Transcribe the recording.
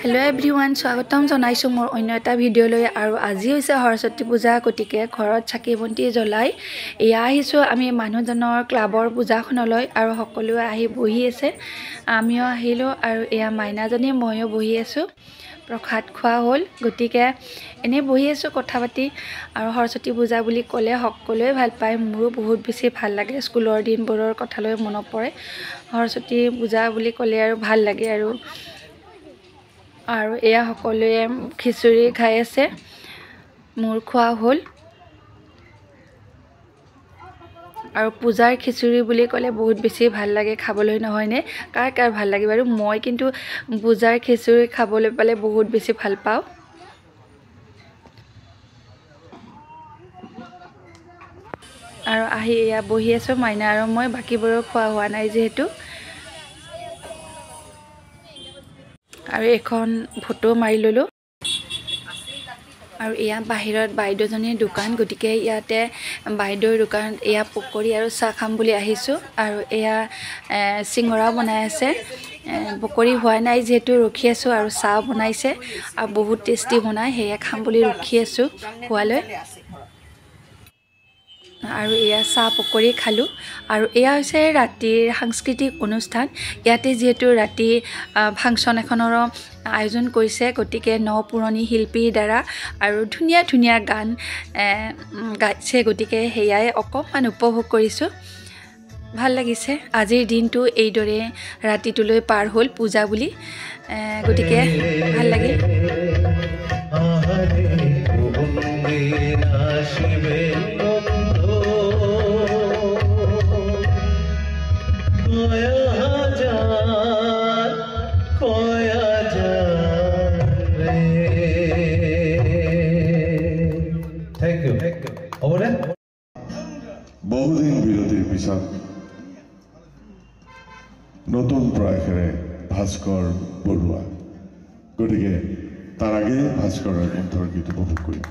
Hello everyone, স্বাগতম জনাইছো মোৰ অন্য এটা ভিডিও লৈ আৰু আজি হৈছে সৰস্বতী পূজা গতিকে ঘৰত চাকি বন্তি জ্বলাই এয়া আহিছো আমি মানুহজনৰ ক্লাবৰ পূজাখনলৈ আৰু সকলোৱে আহি বহি আছে আমিও আহিলো আৰু এয়া মাইনাজনী মইও বহি আছো প্ৰসাদ খোৱা হ'ল গতিকে এনে বহি আছো কথা পাতি আৰু সৰস্বতী পূজা বুলি ক'লে সকলোৱে ভাল পায় মোৰো বহুত বেছি ভাল লাগে স্কুলৰ দিনবোৰৰ কথালৈ মনত পৰে সৰস্বতী পূজা বুলি ক'লে আৰু ভাল লাগে আৰু এয়া সকলোৱে খিচুৰি খাই আছে মোৰ খোৱা হ'ল আৰু পূজাৰ খিচুৰি বুলি ক'লে বহুত বেছি ভাল লাগে খাবলৈ নহয় নে কাৰ ভাল লাগে বাৰু মই কিন্তু পূজাৰ খিচুৰি খাবলৈ পালে বহুত বেছি ভাল পাওঁ আৰু আহি এয়া বহি আছো মাইনা আৰু মই বাকিবোৰৰ খোৱা হোৱা নাই যেহেতু আৰু এখন ফটো মাৰি ললো আৰু এয়া বাহিৰত বাইদেউজনীৰ দোকান গতিকে ইয়াতে বাইদেউৰ দোকানত এয়া পকৰি আৰু চাহ খাম বুলি আহিছো আৰু এয়া সিংৰা বনাই আছে পকৰি হোৱা নাই যেহেতু ৰখি আছো আৰু চাহ বনাইছে আৰু বহুত টেষ্টি বনাই হেয়া খাম বুলি ৰখি আছো খোৱালৈ আৰু এয়া চাহ পকৰি খালো আৰু এয়া হৈছে ৰাতিৰ সাংস্কৃতিক অনুষ্ঠান ইয়াতে যেহেতু ৰাতি ফাংচন এখনৰ আয়োজন কৰিছে গতিকে পুৰণি শিল্পীৰ দ্বাৰা আৰু ধুনীয়া ধুনীয়া গান গাইছে গতিকে হেয়াই অকমান উপভোগ কৰিছো ভাল লাগিছে আজিৰ দিনটো এইদৰে ৰাতিটোলৈ পাৰ হ'ল পূজা বুলি গতিকে ভাল লাগে বহুদিন বিৰতিৰ পিছত নতুন প্ৰয়াসেৰে ভাস্কৰ বৰুৱা গতিকে তাৰ আগে ভাস্কৰৰ কণ্ঠৰ গীত উপভোগ কৰিম